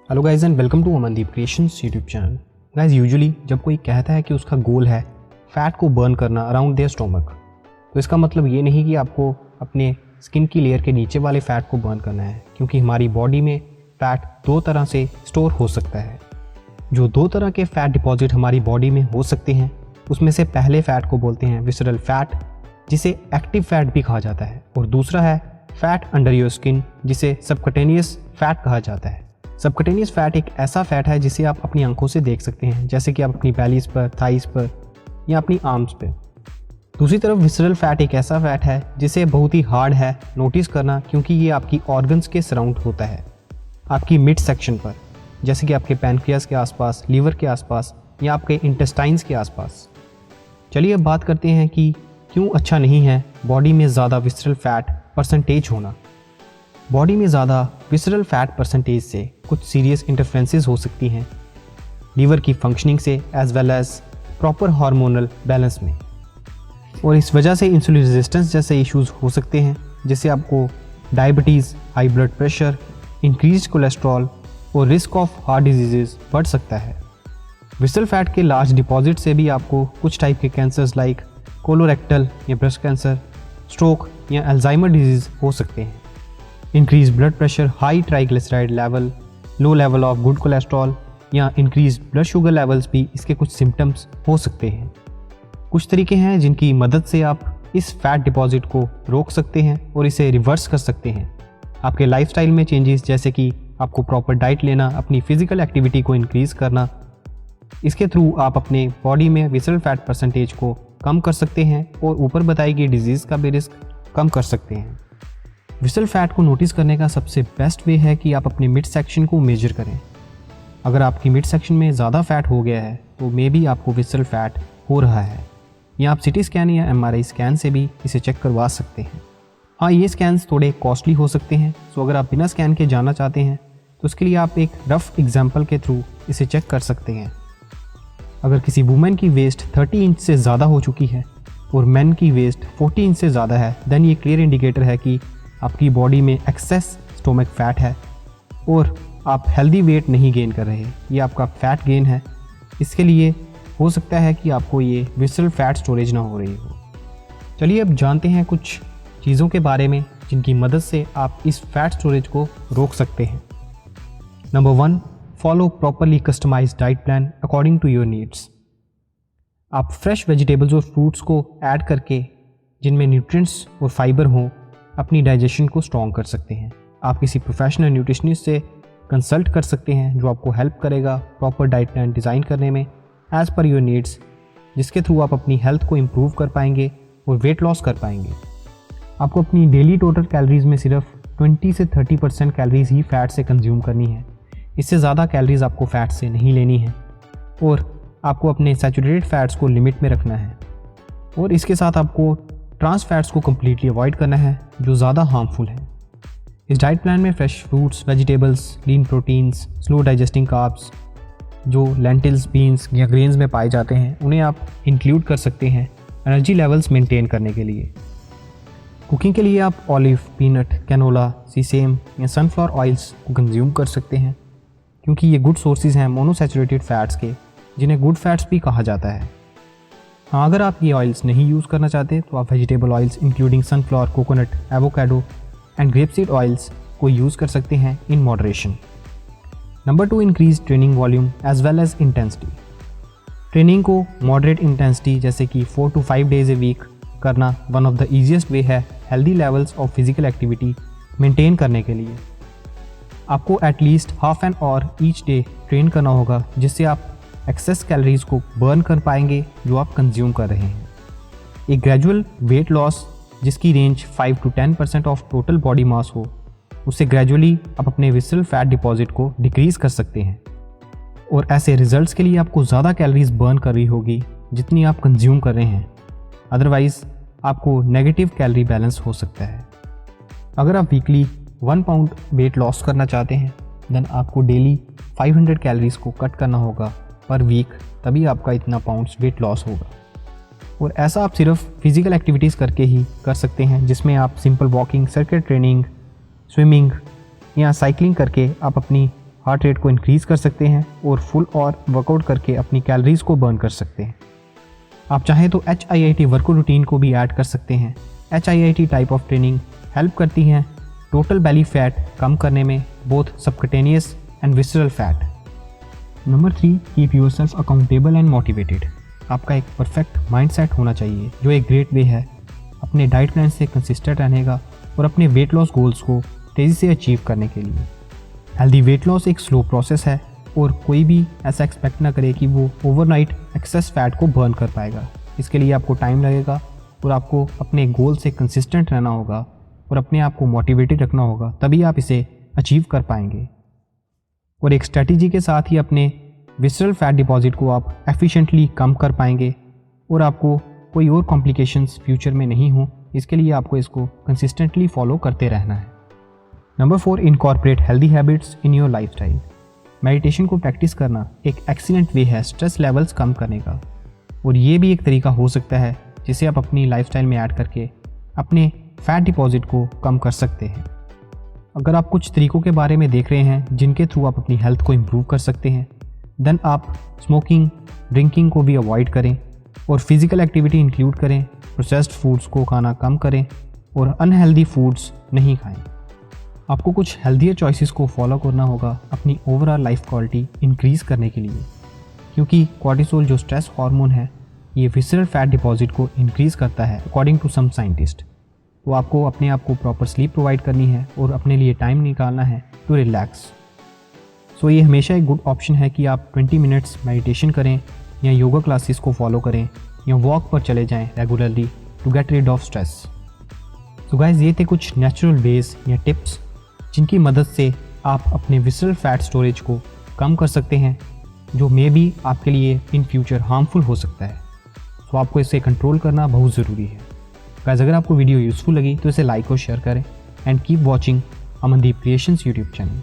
Hello guys and welcome to Amandeep creations YouTube channel. Guys usually जब कोई कहता है कि उसका गोल है फैट को बर्न करना अराउंड देयर स्टोमक, तो इसका मतलब ये नहीं कि आपको अपने स्किन की लेयर के नीचे वाले फैट को बर्न करना है, क्योंकि हमारी बॉडी में फैट दो तरह से स्टोर हो सकता है। जो दो तरह के फैट डिपॉजिट हमारी बॉडी में हो सकते हैं, उसमें से पहले फैट को बोलते हैं विसरल फैट, जिसे एक्टिव फैट भी कहा जाता है, और दूसरा है फैट अंडर योर स्किन, जिसे सबकटेनियस फैट कहा जाता है। सबकटेनियस फैट एक ऐसा फैट है जिसे आप अपनी आंखों से देख सकते हैं, जैसे कि आप अपनी बैलीज पर, थाइस पर या अपनी आर्म्स पे। दूसरी तरफ विसरल फैट एक ऐसा फैट है जिसे बहुत ही हार्ड है नोटिस करना, क्योंकि ये आपकी ऑर्गन्स के सराउंड होता है, आपकी मिड सेक्शन पर, जैसे कि आपके पैनक्रियास के आसपास, लीवर के आसपास या आपके इंटेस्टाइन्स के आसपास। चलिए अब बात करते हैं कि क्यों अच्छा नहीं है बॉडी में ज़्यादा विसरल फैट परसेंटेज होना। बॉडी में ज़्यादा विसरल फैट परसेंटेज से कुछ सीरियस इंटरफेरेंसेस हो सकती हैं लीवर की फंक्शनिंग से, as well as proper hormonal balance में, और इस वजह से इंसुलिन रेजिस्टेंस जैसे इश्यूज हो सकते हैं, जिससे आपको diabetes, high blood pressure, increased cholesterol और रिस्क ऑफ हार्ट डिजीज़ बढ़ सकता है। विसरल फैट के लार्ज डिपॉजिट से भी आपको कुछ टाइप के कैंसर्स लाइक कोलोरेक्टल या ब्रेस्ट कैंसर, स्ट्रोक या अल्जाइमर डिजीज़ हो सकते हैं। Increase blood pressure, high triglyceride level, low level of good cholesterol या इंक्रीज ब्लड शुगर लेवल्स भी इसके कुछ सिम्टम्स हो सकते हैं। कुछ तरीके हैं जिनकी मदद से आप इस फैट डिपॉजिट को रोक सकते हैं और इसे रिवर्स कर सकते हैं। आपके लाइफस्टाइल में चेंजेस, जैसे कि आपको प्रॉपर डाइट लेना, अपनी फिजिकल एक्टिविटी को इंक्रीज़ करना, इसके थ्रू आप अपने बॉडी में विसरल फैट परसेंटेज को कम कर सकते हैं और ऊपर बताई गई डिजीज़ का भी रिस्क कम कर सकते हैं। विसरल फैट को नोटिस करने का सबसे बेस्ट वे है कि आप अपने मिड सेक्शन को मेजर करें। अगर आपकी मिड सेक्शन में ज़्यादा फैट हो गया है तो मे बी आपको विसरल फैट हो रहा है, या आप सिटी स्कैन या MRI स्कैन से भी इसे चेक करवा सकते हैं। हाँ, ये स्कैन्स थोड़े कॉस्टली हो सकते हैं, सो अगर आप बिना स्कैन के जाना चाहते हैं तो उसके लिए आप एक रफ एग्जाम्पल के थ्रू इसे चेक कर सकते हैं। अगर किसी वुमेन की वेस्ट 30 इंच से ज़्यादा हो चुकी है और मैन की वेस्ट 40 इंच से ज़्यादा है, देन ये क्लियर इंडिकेटर है कि आपकी बॉडी में एक्सेस स्टोमक फैट है और आप हेल्दी वेट नहीं गेन कर रहे, ये आपका फैट गेन है। इसके लिए हो सकता है कि आपको ये विसरल फैट स्टोरेज ना हो रही हो। चलिए अब जानते हैं कुछ चीज़ों के बारे में जिनकी मदद से आप इस फैट स्टोरेज को रोक सकते हैं। Number 1, follow properly customised diet plan according to your needs. आप फ्रेश वेजिटेबल्स और फ्रूट्स को ऐड करके, जिनमें न्यूट्रिएंट्स और फाइबर हों, अपनी डाइजेशन को स्ट्रॉन्ग कर सकते हैं। आप किसी प्रोफेशनल न्यूट्रिशनिस्ट से कंसल्ट कर सकते हैं, जो आपको हेल्प करेगा प्रॉपर डाइट प्लान डिज़ाइन करने में एज़ पर योर नीड्स, जिसके थ्रू आप अपनी हेल्थ को इम्प्रूव कर पाएंगे और वेट लॉस कर पाएंगे। आपको अपनी डेली टोटल कैलोरीज में सिर्फ 20 से 30% कैलोरीज ही फैट से कंज्यूम करनी है। इससे ज़्यादा कैलोरीज आपको फैट से नहीं लेनी है, और आपको अपने सैचुरेटेड फैट्स को लिमिट में रखना है, और इसके साथ आपको ट्रांस फैट्स को कम्प्लीटली अवॉइड करना है जो ज़्यादा हार्मफुल है। इस डाइट प्लान में फ्रेश फ्रूट्स, वेजिटेबल्स, लीन प्रोटीन्स, स्लो डाइजेस्टिंग कार्ब्स, जो लेंटिल्स, बीन्स या ग्रेन्स में पाए जाते हैं, उन्हें आप इंक्लूड कर सकते हैं एनर्जी लेवल्स मेंटेन करने के लिए। कुकिंग के लिए आप ऑलिव, पीनट, कैनोला, सीसेम या सनफ्लावर ऑयल्स को कंज्यूम कर सकते हैं, क्योंकि ये गुड सोर्सेज हैं मोनोसैचुरेटेड फैट्स के, जिन्हें गुड फैट्स भी कहा जाता है। हाँ, अगर आप ये ऑयल्स नहीं यूज़ करना चाहते तो आप vegetable oils including sunflower, coconut, avocado and grapeseed oils को यूज़ कर सकते हैं in moderation. Number 2, increase training volume as well as intensity. Training को मॉडरेट इंटेंसिटी, जैसे कि 4 to 5 डेज ए वीक करना one of the easiest way है healthy levels of physical activity maintain करने के लिए। आपको at least half an hour each day train करना होगा, जिससे आप एक्सेस कैलोरीज को बर्न कर पाएंगे जो आप कंज्यूम कर रहे हैं। एक ग्रेजुअल वेट लॉस, जिसकी range 5 to 10% of total body mass हो, उससे ग्रेजुअली आप अपने विसरल फैट डिपॉजिट को डिक्रीज़ कर सकते हैं, और ऐसे रिजल्ट्स के लिए आपको ज़्यादा कैलोरीज बर्न कर रही होगी जितनी आप कंज्यूम कर रहे हैं। अदरवाइज़ आपको नेगेटिव कैलोरी बैलेंस हो सकता है। अगर आप वीकली 1 पाउंड वेट लॉस करना चाहते हैं, देन आपको डेली 500 कैलोरीज को कट करना होगा पर वीक, तभी आपका इतना पाउंड्स वेट लॉस होगा। और ऐसा आप सिर्फ फिजिकल एक्टिविटीज़ करके ही कर सकते हैं, जिसमें आप simple walking, circuit training, swimming या साइकिलिंग करके आप अपनी हार्ट रेट को इंक्रीज़ कर सकते हैं और फुल और वर्कआउट करके अपनी कैलोरीज को बर्न कर सकते हैं। आप चाहें तो HIIT वर्कआउट रूटीन को भी ऐड कर सकते हैं। HIIT type of training help करती हैं टोटल बेली फैट कम करने में, both subcutaneous and visceral fat. Number 3, keep yourself accountable and motivated. आपका एक परफेक्ट माइंडसेट होना चाहिए, जो एक ग्रेट वे है अपने डाइट प्लान से कंसिस्टेंट रहने का और अपने वेट लॉस गोल्स को तेज़ी से अचीव करने के लिए। हेल्दी वेट लॉस एक स्लो प्रोसेस है और कोई भी ऐसा एक्सपेक्ट ना करे कि वो ओवरनाइट एक्सेस फैट को बर्न कर पाएगा। इसके लिए आपको टाइम लगेगा और आपको अपने गोल से कंसिस्टेंट रहना होगा और अपने आप को मोटिवेटेड रखना होगा, तभी आप इसे अचीव कर पाएंगे। और एक स्ट्रेटजी के साथ ही अपने विसरल फैट डिपॉजिट को आप एफिशिएंटली कम कर पाएंगे और आपको कोई और कॉम्प्लिकेशंस फ्यूचर में नहीं हो। इसके लिए आपको इसको कंसिस्टेंटली फॉलो करते रहना है। Number 4, incorporate healthy habits in your lifestyle. Meditation को प्रैक्टिस करना एक एक्सीलेंट वे है स्ट्रेस लेवल्स कम करने का, और ये भी एक तरीका हो सकता है जिसे आप अपनी लाइफस्टाइल में ऐड करके अपने फैट डिपॉजिट को कम कर सकते हैं। अगर आप कुछ तरीकों के बारे में देख रहे हैं जिनके थ्रू आप अपनी हेल्थ को इम्प्रूव कर सकते हैं, देन आप स्मोकिंग, ड्रिंकिंग को भी अवॉइड करें और फिज़िकल एक्टिविटी इंक्लूड करें, प्रोसेस्ड फूड्स को खाना कम करें और अनहेल्दी फूड्स नहीं खाएं। आपको कुछ हेल्थियर चॉइसेस को फॉलो करना होगा अपनी ओवरऑल लाइफ क्वालिटी इंक्रीज़ करने के लिए, क्योंकि कॉर्टिसोल जो स्ट्रेस हार्मोन है ये विसरल फैट डिपॉजिट को इंक्रीज़ करता है अकॉर्डिंग टू सम साइंटिस्ट। तो आपको अपने आप को प्रॉपर स्लीप प्रोवाइड करनी है और अपने लिए टाइम निकालना है टू रिलैक्स। सो ये हमेशा एक गुड ऑप्शन है कि आप 20 मिनट्स मेडिटेशन करें या योगा क्लासेस को फॉलो करें या वॉक पर चले जाएं regularly to get rid of stress. So guys, ये थे कुछ नेचुरल वेज या टिप्स जिनकी मदद से आप अपने विसरल फैट स्टोरेज को कम कर सकते हैं, जो मे बी आपके लिए इन फ्यूचर हार्मफुल हो सकता है। तो आपको इसे कंट्रोल करना बहुत ज़रूरी है। गाइस, अगर आपको वीडियो यूज़फुल लगी तो इसे लाइक और शेयर करें and keep watching Amandeep creations YouTube channel.